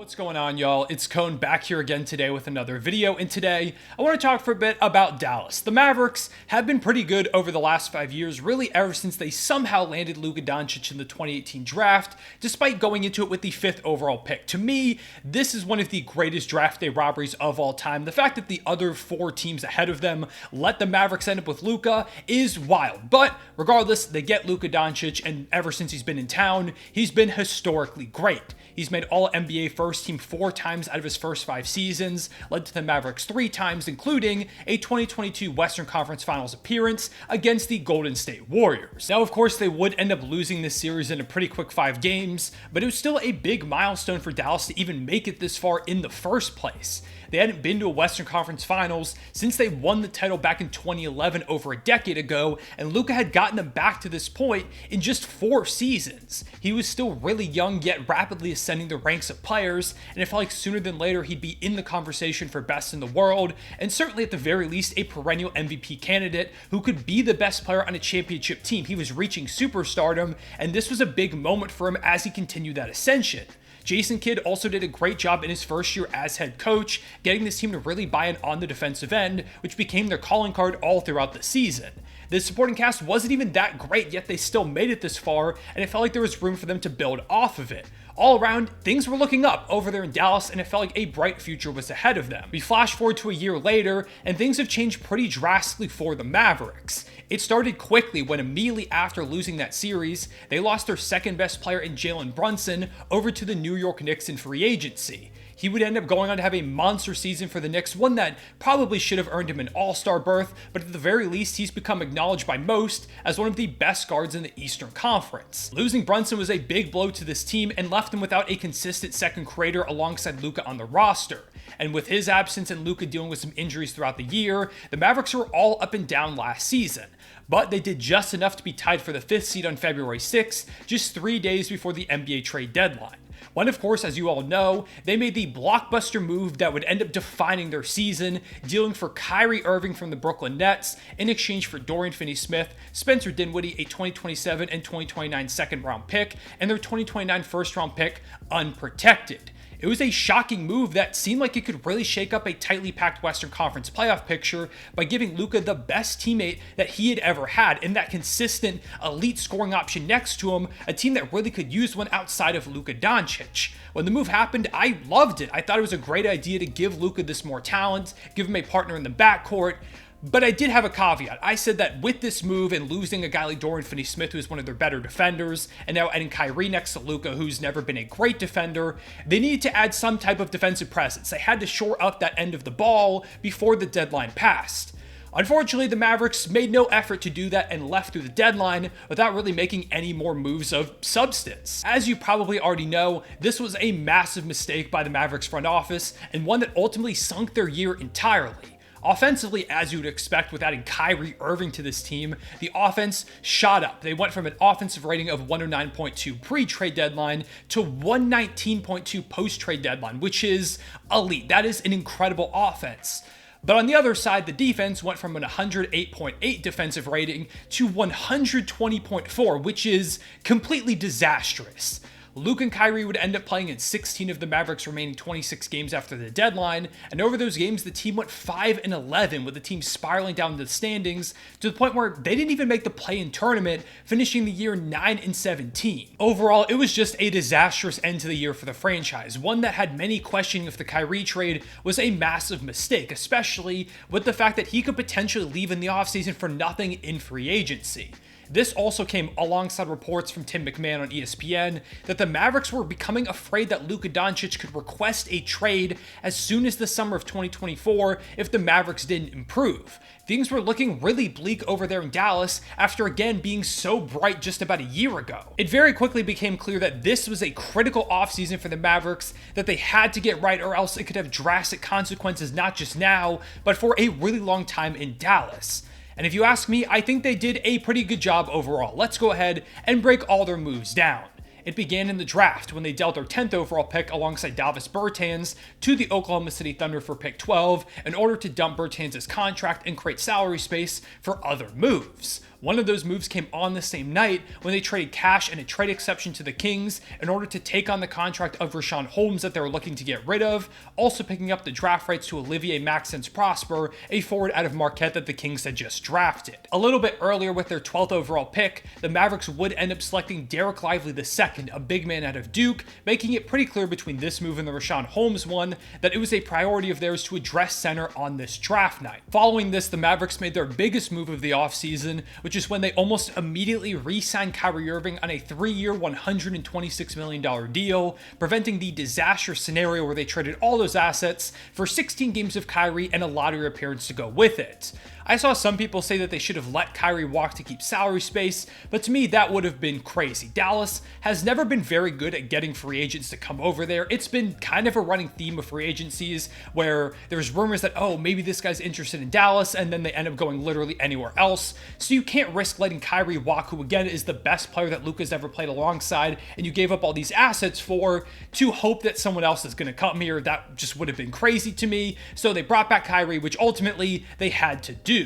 What's going on, y'all? It's Cone back here again today with another video, and today I want to talk for a bit about Dallas. The Mavericks have been pretty good over the last 5 years, really ever since they somehow landed Luka Doncic in the 2018 draft, despite going into it with the 5th overall pick. To me, this is one of the greatest draft day robberies of all time. The fact that the other 4 teams ahead of them let the Mavericks end up with Luka is wild, but regardless, they get Luka Doncic, and ever since he's been in town, he's been historically great. He's made All-NBA first team 4 times out of his first 5 seasons, led to the Mavericks 3 times, including a 2022 Western Conference Finals appearance against the Golden State Warriors. Now, of course, they would end up losing this series in a pretty quick 5 games, but it was still a big milestone for Dallas to even make it this far in the first place. They hadn't been to a Western Conference Finals since they won the title back in 2011, over a decade ago, and Luka had gotten them back to this point in just 4 seasons. He was still really young, yet rapidly ascending the ranks of players, and it felt like sooner than later he'd be in the conversation for best in the world, and certainly at the very least a perennial MVP candidate who could be the best player on a championship team. He was reaching superstardom, and this was a big moment for him as he continued that ascension. Jason Kidd also did a great job in his first year as head coach, getting this team to really buy in on the defensive end, which became their calling card all throughout the season. The supporting cast wasn't even that great, yet they still made it this far, and it felt like there was room for them to build off of it. All around, things were looking up over there in Dallas, and it felt like a bright future was ahead of them. We flash forward to a year later, and things have changed pretty drastically for the Mavericks. It started quickly when immediately after losing that series, they lost their second best player in Jalen Brunson over to the New York Knicks in free agency. He would end up going on to have a monster season for the Knicks, one that probably should have earned him an all-star berth, but at the very least, he's become acknowledged by most as one of the best guards in the Eastern Conference. Losing Brunson was a big blow to this team and left them without a consistent second creator alongside Luka on the roster. And with his absence and Luka dealing with some injuries throughout the year, the Mavericks were all up and down last season. But they did just enough to be tied for the 5th seed on February 6th, just 3 days before the NBA trade deadline. When, of course, as you all know, they made the blockbuster move that would end up defining their season, dealing for Kyrie Irving from the Brooklyn Nets in exchange for Dorian Finney-Smith, Spencer Dinwiddie, a 2027 and 2029 second-round pick, and their 2029 first-round pick unprotected. It was a shocking move that seemed like it could really shake up a tightly packed Western Conference playoff picture by giving Luka the best teammate that he had ever had in that consistent elite scoring option next to him, a team that really could use one outside of Luka Doncic. When the move happened, I loved it. I thought it was a great idea to give Luka this more talent, give him a partner in the backcourt. But I did have a caveat. I said that with this move and losing a guy like Dorian Finney-Smith, who's one of their better defenders, and now adding Kyrie next to Luka, who's never been a great defender, they needed to add some type of defensive presence. They had to shore up that end of the ball before the deadline passed. Unfortunately, the Mavericks made no effort to do that and left through the deadline without really making any more moves of substance. As you probably already know, this was a massive mistake by the Mavericks front office, and one that ultimately sunk their year entirely. Offensively, as you would expect with adding Kyrie Irving to this team, the offense shot up. They went from an offensive rating of 109.2 pre-trade deadline to 119.2 post-trade deadline, which is elite. That is an incredible offense. But on the other side, the defense went from an 108.8 defensive rating to 120.4, which is completely disastrous. Luke and Kyrie would end up playing in 16 of the Mavericks' remaining 26 games after the deadline, and over those games, the team went 5-11, with the team spiraling down the standings to the point where they didn't even make the play-in tournament, finishing the year 9-17. Overall, it was just a disastrous end to the year for the franchise, one that had many questioning if the Kyrie trade was a massive mistake, especially with the fact that he could potentially leave in the offseason for nothing in free agency. This also came alongside reports from Tim McMahon on ESPN that the Mavericks were becoming afraid that Luka Doncic could request a trade as soon as the summer of 2024 if the Mavericks didn't improve. Things were looking really bleak over there in Dallas after again being so bright just about a year ago. It very quickly became clear that this was a critical offseason for the Mavericks that they had to get right, or else it could have drastic consequences not just now, but for a really long time in Dallas. And if you ask me, I think they did a pretty good job overall. Let's go ahead and break all their moves down. It began in the draft when they dealt their 10th overall pick alongside Davis Bertans to the Oklahoma City Thunder for pick 12 in order to dump Bertans' contract and create salary space for other moves. One of those moves came on the same night when they traded cash and a trade exception to the Kings in order to take on the contract of Richaun Holmes that they were looking to get rid of, also picking up the draft rights to Olivier Maxence Prosper, a forward out of Marquette that the Kings had just drafted. A little bit earlier with their 12th overall pick, the Mavericks would end up selecting Derek Lively II, a big man out of Duke, making it pretty clear between this move and the Richaun Holmes one that it was a priority of theirs to address center on this draft night. Following this, the Mavericks made their biggest move of the offseason, which is when they almost immediately re-signed Kyrie Irving on a 3-year, $126 million deal, preventing the disastrous scenario where they traded all those assets for 16 games of Kyrie and a lottery appearance to go with it. I saw some people say that they should have let Kyrie walk to keep salary space, but to me that would have been crazy. Dallas has never been very good at getting free agents to come over there. It's been kind of a running theme of free agencies where there's rumors that, oh, maybe this guy's interested in Dallas, and then they end up going literally anywhere else. So you can't risk letting Kyrie walk, who again is the best player that Luka's ever played alongside, and you gave up all these assets for, to hope that someone else is going to come here. That just would have been crazy to me. So they brought back Kyrie, which ultimately they had to do.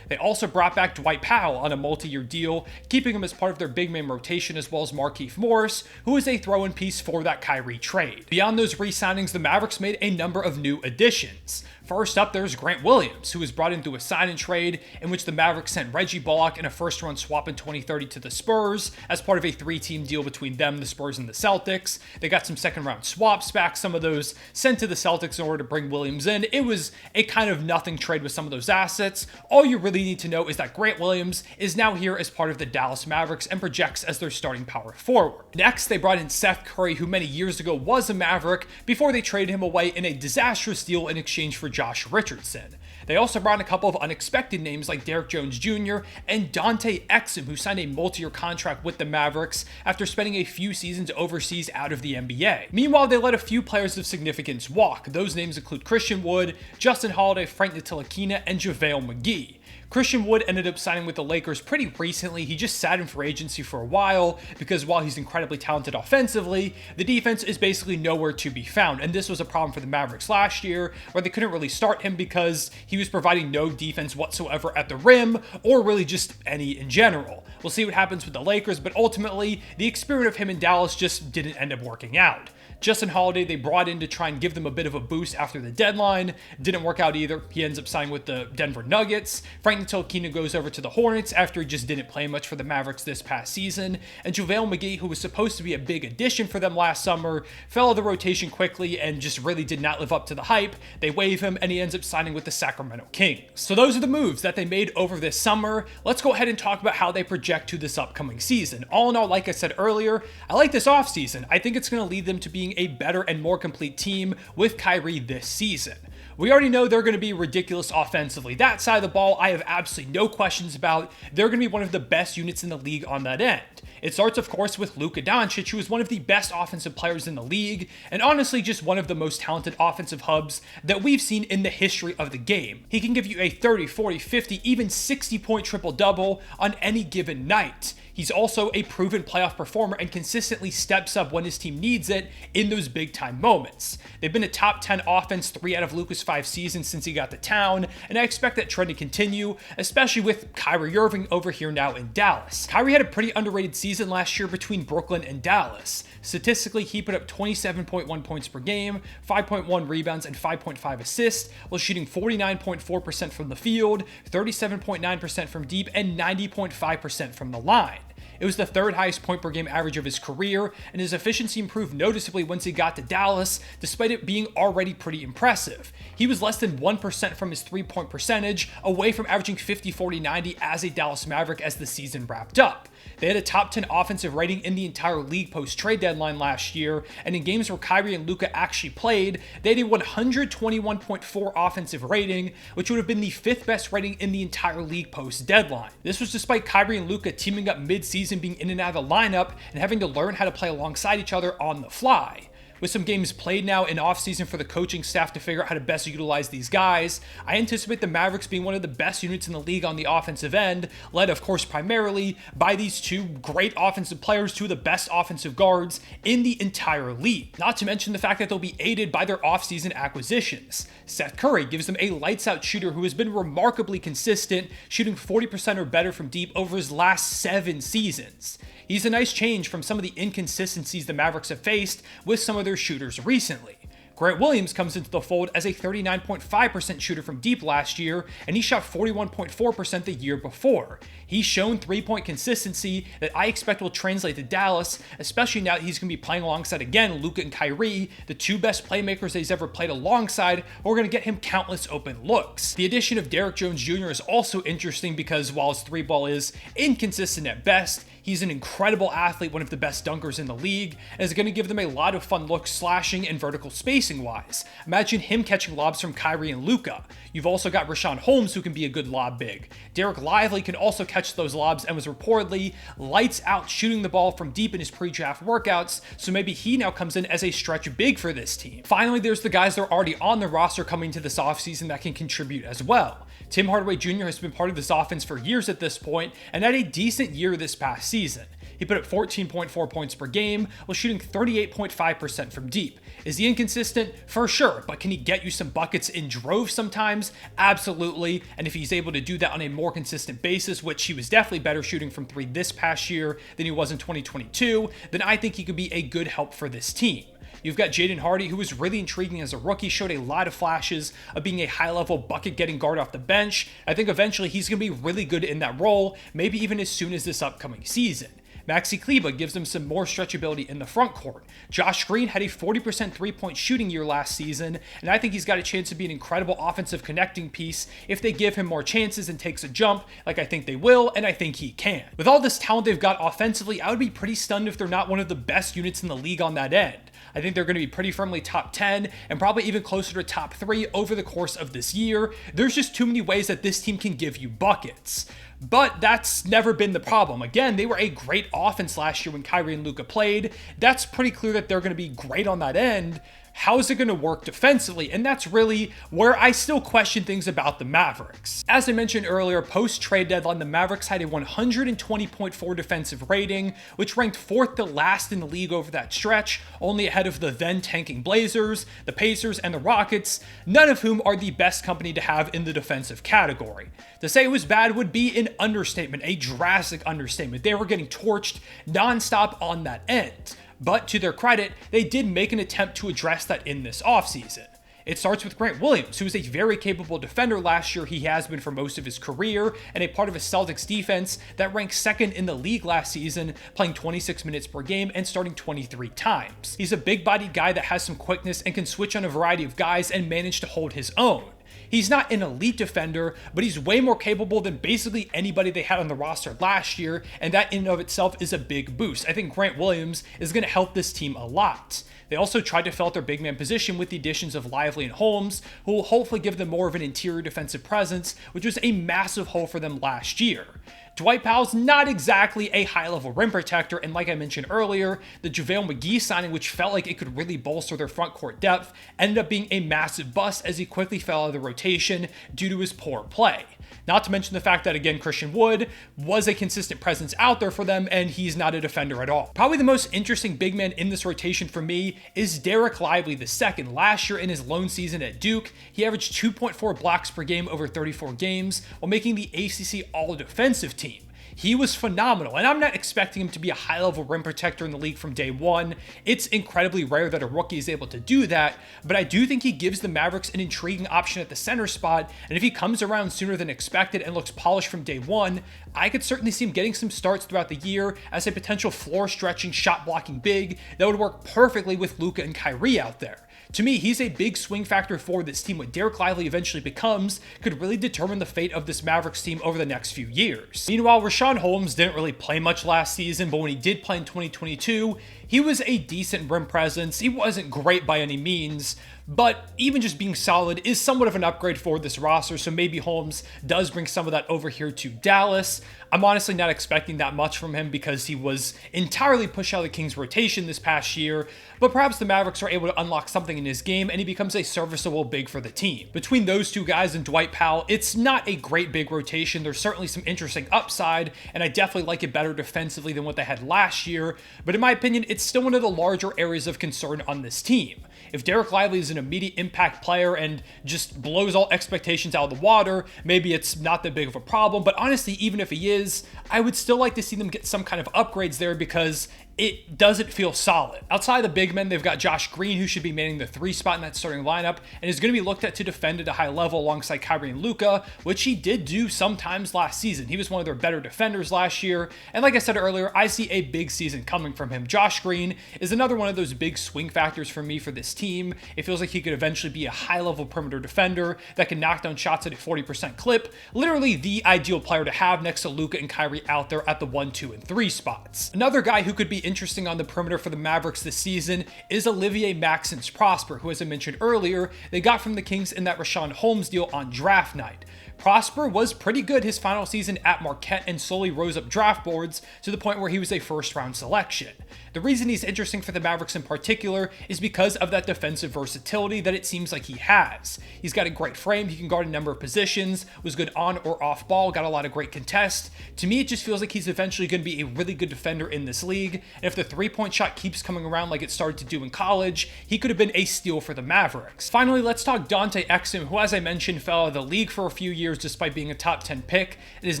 They also brought back Dwight Powell on a multi-year deal, keeping him as part of their big man rotation, as well as Markieff Morris, who is a throw-in piece for that Kyrie trade. Beyond those re-signings, the Mavericks made a number of new additions. First up, there's Grant Williams, who was brought in through a sign-and-trade in which the Mavericks sent Reggie Bullock and a first-round swap in 2030 to the Spurs as part of a 3-team deal between them, the Spurs, and the Celtics. They got some second-round swaps back, some of those sent to the Celtics in order to bring Williams in. It was a kind of nothing trade with some of those assets. All you really need to know is that Grant Williams is now here as part of the Dallas Mavericks and projects as their starting power forward. Next, they brought in Seth Curry, who many years ago was a Maverick, before they traded him away in a disastrous deal in exchange for Josh Richardson. They also brought in a couple of unexpected names like Derrick Jones Jr. and Dante Exum, who signed a multi-year contract with the Mavericks after spending a few seasons overseas out of the NBA. Meanwhile, they let a few players of significance walk. Those names include Christian Wood, Justin Holiday, Frank Ntilikina, and JaVale McGee. Christian Wood ended up signing with the Lakers pretty recently. He just sat in free agency for a while because while he's incredibly talented offensively, the defense is basically nowhere to be found. And this was a problem for the Mavericks last year, where they couldn't really start him because he was providing no defense whatsoever at the rim, or really just any in general. We'll see what happens with the Lakers, but ultimately, the experiment of him in Dallas just didn't end up working out. Justin Holiday, they brought in to try and give them a bit of a boost after the deadline. Didn't work out either. He ends up signing with the Denver Nuggets. Frank Ntilikina goes over to the Hornets after he just didn't play much for the Mavericks this past season. And JaVale McGee, who was supposed to be a big addition for them last summer, fell out of the rotation quickly and just really did not live up to the hype. They waive him and he ends up signing with the Sacramento Kings. So those are the moves that they made over this summer. Let's go ahead and talk about how they project to this upcoming season. All in all, like I said earlier, I like this offseason. I think it's going to lead them to being a better and more complete team with Kyrie this season. We already know they're going to be ridiculous offensively. That side of the ball, I have absolutely no questions about. They're going to be one of the best units in the league on that end. It starts, of course, with Luka Doncic, who is one of the best offensive players in the league, and honestly just one of the most talented offensive hubs that we've seen in the history of the game. He can give you a 30, 40, 50, even 60-point triple-double on any given night. He's also a proven playoff performer and consistently steps up when his team needs it in those big-time moments. They've been a top 10 offense 3 out of Luka's 5 seasons since he got to town, and I expect that trend to continue, especially with Kyrie Irving over here now in Dallas. Kyrie had a pretty underrated season last year between Brooklyn and Dallas. Statistically, he put up 27.1 points per game, 5.1 rebounds, and 5.5 assists, while shooting 49.4% from the field, 37.9% from deep, and 90.5% from the line. It was the third highest point per game average of his career, and his efficiency improved noticeably once he got to Dallas, despite it being already pretty impressive. He was less than 1% from his three-point percentage, away from averaging 50, 40, 90 as a Dallas Maverick as the season wrapped up. They had a top 10 offensive rating in the entire league post-trade deadline last year, and in games where Kyrie and Luka actually played, they had a 121.4 offensive rating, which would have been the 5th best rating in the entire league post-deadline. This was despite Kyrie and Luka teaming up mid-season, being in and out of the lineup, and having to learn how to play alongside each other on the fly. With some games played now in offseason for the coaching staff to figure out how to best utilize these guys, I anticipate the Mavericks being one of the best units in the league on the offensive end, led of course primarily by these two great offensive players, two of the best offensive guards in the entire league. Not to mention the fact that they'll be aided by their offseason acquisitions. Seth Curry gives them a lights-out shooter who has been remarkably consistent, shooting 40% or better from deep over his last 7 seasons. He's a nice change from some of the inconsistencies the Mavericks have faced with some of their shooters recently. Grant Williams comes into the fold as a 39.5% shooter from deep last year, and he shot 41.4% the year before. He's shown three-point consistency that I expect will translate to Dallas, especially now that he's going to be playing alongside, again, Luka and Kyrie, the two best playmakers that he's ever played alongside, who are going to get him countless open looks. The addition of Derrick Jones Jr. is also interesting because while his three ball is inconsistent at best, he's an incredible athlete, one of the best dunkers in the league, and is going to give them a lot of fun looks slashing and vertical spacing wise. Imagine him catching lobs from Kyrie and Luka. You've also got Richaun Holmes, who can be a good lob big. Derek Lively can also catch those lobs and was reportedly lights out shooting the ball from deep in his pre-draft workouts, so maybe he now comes in as a stretch big for this team. Finally, there's the guys that are already on the roster coming to this offseason that can contribute as well. Tim Hardaway Jr. has been part of this offense for years at this point and had a decent year this past season. He put up 14.4 points per game while shooting 38.5% from deep. Is he inconsistent? For sure, but can he get you some buckets in droves sometimes? Absolutely, and if he's able to do that on a more consistent basis, which he was definitely better shooting from 3 this past year than he was in 2022, then I think he could be a good help for this team. You've got Jaden Hardy, who was really intriguing as a rookie, showed a lot of flashes of being a high-level bucket-getting guard off the bench. I think eventually he's going to be really good in that role, maybe even as soon as this upcoming season. Maxi Kleber gives them some more stretchability in the front court. Josh Green had a 40% three-point shooting year last season, and I think he's got a chance to be an incredible offensive connecting piece if they give him more chances and takes a jump, like I think they will, and I think he can. With all this talent they've got offensively, I would be pretty stunned if they're not one of the best units in the league on that end. I think they're going to be pretty firmly top 10 and probably even closer to top 3 over the course of this year. There's just too many ways that this team can give you buckets. But that's never been the problem. Again, they were a great offense last year when Kyrie and Luka played. That's pretty clear that they're going to be great on that end. How is it going to work defensively? And that's really where I still question things about the Mavericks. As I mentioned earlier, post-trade deadline, the Mavericks had a 120.4 defensive rating, which ranked 4th to last in the league over that stretch, only ahead of the then tanking Blazers, the Pacers, and the Rockets, none of whom are the best company to have in the defensive category. To say it was bad would be an understatement, a drastic understatement. They were getting torched nonstop on that end. But to their credit, they did make an attempt to address that in this offseason. It starts with Grant Williams, who is a very capable defender last year. He has been for most of his career, and a part of a Celtics defense that ranked 2nd in the league last season, playing 26 minutes per game and starting 23 times. He's a big-bodied guy that has some quickness and can switch on a variety of guys and manage to hold his own. He's not an elite defender, but he's way more capable than basically anybody they had on the roster last year, and that in and of itself is a big boost. I think Grant Williams is going to help this team a lot. They also tried to fill out their big man position with the additions of Lively and Holmes, who will hopefully give them more of an interior defensive presence, which was a massive hole for them last year. Dwight Powell's not exactly a high-level rim protector, and like I mentioned earlier, the JaVale McGee signing, which felt like it could really bolster their front court depth, ended up being a massive bust as he quickly fell out of the rotation due to his poor play. Not to mention the fact that, again, Christian Wood was a consistent presence out there for them, and he's not a defender at all. Probably the most interesting big man in this rotation for me is Derek Lively II. Last year in his lone season at Duke, he averaged 2.4 blocks per game over 34 games while making the ACC All-Defensive team. He was phenomenal, and I'm not expecting him to be a high-level rim protector in the league from day one. It's incredibly rare that a rookie is able to do that, but I do think he gives the Mavericks an intriguing option at the center spot, and if he comes around sooner than expected and looks polished from day one, I could certainly see him getting some starts throughout the year as a potential floor-stretching, shot-blocking big that would work perfectly with Luka and Kyrie out there. To me, he's a big swing factor for this team. What Derek Lively eventually becomes could really determine the fate of this Mavericks team over the next few years. Meanwhile, Richaun Holmes didn't really play much last season, but when he did play in 2022, He was a decent rim presence. He wasn't great by any means, but even just being solid is somewhat of an upgrade for this roster, so maybe Holmes does bring some of that over here to Dallas. I'm honestly not expecting that much from him because he was entirely pushed out of the Kings rotation this past year, but perhaps the Mavericks are able to unlock something in his game and he becomes a serviceable big for the team. Between those two guys and Dwight Powell, it's not a great big rotation. There's certainly some interesting upside, and I definitely like it better defensively than what they had last year, but in my opinion, it's still one of the larger areas of concern on this team. If Derek Lively is an immediate impact player and just blows all expectations out of the water, maybe it's not that big of a problem, but honestly, even if he is, I would still like to see them get some kind of upgrades there because it doesn't feel solid. Outside of the big men, they've got Josh Green, who should be manning the 3 spot in that starting lineup and is going to be looked at to defend at a high level alongside Kyrie and Luka, which he did do sometimes last season. He was one of their better defenders last year, and like I said earlier, I see a big season coming from him. Josh Green is another one of those big swing factors for me for this team. It feels like he could eventually be a high-level perimeter defender that can knock down shots at a 40% clip. Literally the ideal player to have next to Luka and Kyrie out there at the 1, 2, and 3 spots. Another guy who could be interesting on the perimeter for the Mavericks this season is Olivier Maxence Prosper, who, as I mentioned earlier, they got from the Kings in that Richaun Holmes deal on draft night. Prosper was pretty good his final season at Marquette and slowly rose up draft boards to the point where he was a first-round selection. The reason he's interesting for the Mavericks in particular is because of that defensive versatility that it seems like he has. He's got a great frame, he can guard a number of positions, was good on or off ball, got a lot of great contests. To me, it just feels like he's eventually going to be a really good defender in this league, and if the three-point shot keeps coming around like it started to do in college, he could have been a steal for the Mavericks. Finally, let's talk Dante Exum, who, as I mentioned, fell out of the league for a few years despite being a top 10 pick, and is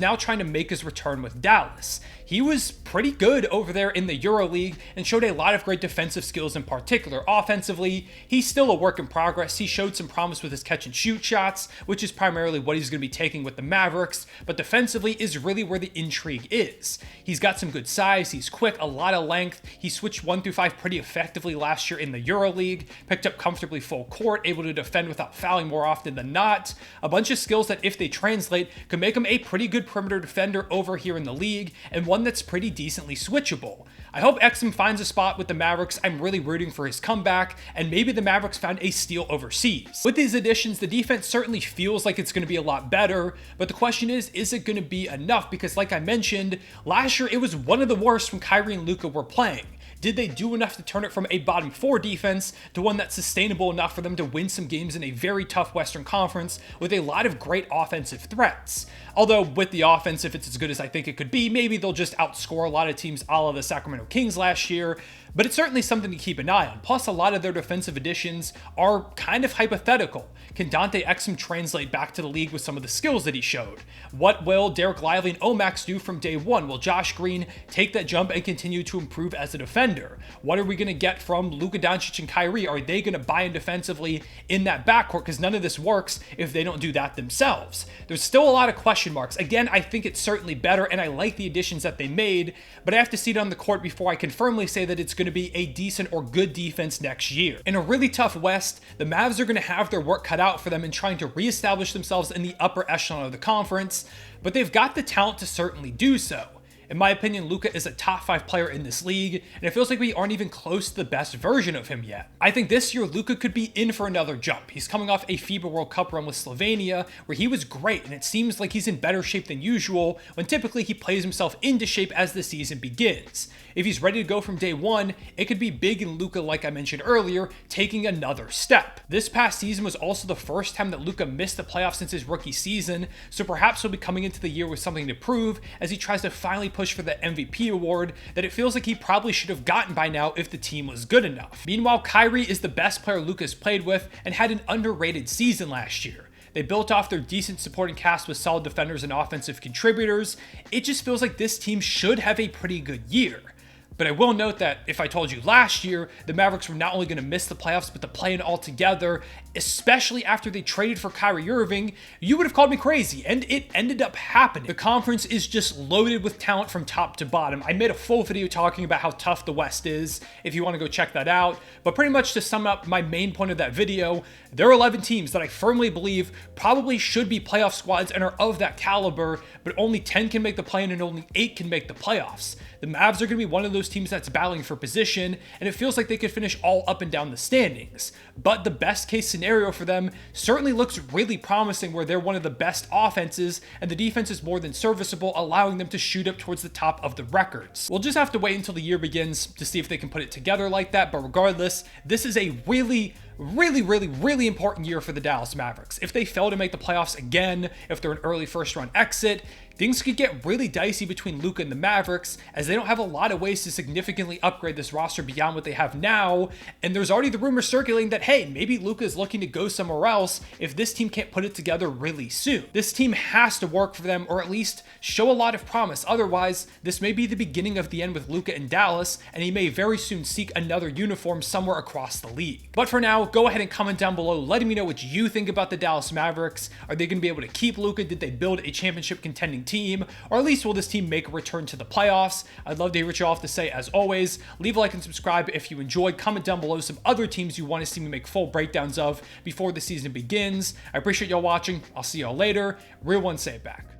now trying to make his return with Dallas. He was pretty good over there in the EuroLeague and showed a lot of great defensive skills in particular. Offensively, he's still a work in progress. He showed some promise with his catch and shoot shots, which is primarily what he's going to be taking with the Mavericks, but defensively is really where the intrigue is. He's got some good size, he's quick, a lot of length. He switched 1 through 5 pretty effectively last year in the EuroLeague, picked up comfortably full court, able to defend without fouling more often than not. A bunch of skills that, if they translate, could make him a pretty good perimeter defender over here in the league, and one that's pretty decently switchable. I hope Exum finds a spot with the Mavericks. I'm really rooting for his comeback, and maybe the Mavericks found a steal overseas. With these additions, the defense certainly feels like it's going to be a lot better, but the question is it going to be enough? Because like I mentioned, last year it was one of the worst when Kyrie and Luka were playing. Did they do enough to turn it from a bottom 4 defense to one that's sustainable enough for them to win some games in a very tough Western Conference with a lot of great offensive threats? Although with the offense, if it's as good as I think it could be, maybe they'll just outscore a lot of teams a la the Sacramento Kings last year, but it's certainly something to keep an eye on. Plus, a lot of their defensive additions are kind of hypothetical. Can Dante Exum translate back to the league with some of the skills that he showed? What will Derek Lively and Omax do from day one? Will Josh Green take that jump and continue to improve as a defender? What are we going to get from Luka Doncic and Kyrie? Are they going to buy in defensively in that backcourt? Because none of this works if they don't do that themselves. There's still a lot of question marks. Again, I think it's certainly better, and I like the additions that they made, but I have to see it on the court before I can firmly say that it's going to be a decent or good defense next year. In a really tough West, the Mavs are going to have their work cut out for them in trying to reestablish themselves in the upper echelon of the conference, but they've got the talent to certainly do so. In my opinion, Luka is a top 5 player in this league, and it feels like we aren't even close to the best version of him yet. I think this year, Luka could be in for another jump. He's coming off a FIBA World Cup run with Slovenia, where he was great, and it seems like he's in better shape than usual, when typically he plays himself into shape as the season begins. If he's ready to go from day one, it could be big in Luka, like I mentioned earlier, taking another step. This past season was also the first time that Luka missed the playoffs since his rookie season, so perhaps he'll be coming into the year with something to prove as he tries to finally push for the MVP award that it feels like he probably should have gotten by now if the team was good enough. Meanwhile, Kyrie is the best player Luka's played with and had an underrated season last year. They built off their decent supporting cast with solid defenders and offensive contributors. It just feels like this team should have a pretty good year. But I will note that if I told you last year, the Mavericks were not only going to miss the playoffs, but the play-in altogether, especially after they traded for Kyrie Irving, you would have called me crazy, and it ended up happening. The conference is just loaded with talent from top to bottom. I made a full video talking about how tough the West is, if you want to go check that out. But pretty much to sum up my main point of that video, there are 11 teams that I firmly believe probably should be playoff squads and are of that caliber, but only 10 can make the play-in and only 8 can make the playoffs. the Mavs are going to be one of those teams that's battling for position, and it feels like they could finish all up and down the standings. But the best case scenario for them certainly looks really promising, where they're one of the best offenses and the defense is more than serviceable, allowing them to shoot up towards the top of the records. We'll just have to wait until the year begins to see if they can put it together like that, but regardless, this is a really important year for the Dallas Mavericks. If they fail to make the playoffs again, if they're an early first round exit, things could get really dicey between Luka and the Mavericks, as they don't have a lot of ways to significantly upgrade this roster beyond what they have now. And there's already the rumor circulating that, hey, maybe Luka is looking to go somewhere else if this team can't put it together really soon. This team has to work for them, or at least show a lot of promise. Otherwise, this may be the beginning of the end with Luka in Dallas, and he may very soon seek another uniform somewhere across the league. But for now, go ahead and comment down below letting me know what you think about the Dallas Mavericks. Are they going to be able to keep Luka? Did they build a championship contending team? Or at least will this team make a return to the playoffs? I'd love to hear what you all have to say. As always, leave a like and subscribe if you enjoyed. Comment down below some other teams you want to see me make full breakdowns of before the season begins. I appreciate y'all watching. I'll see y'all later. Real one, say it back.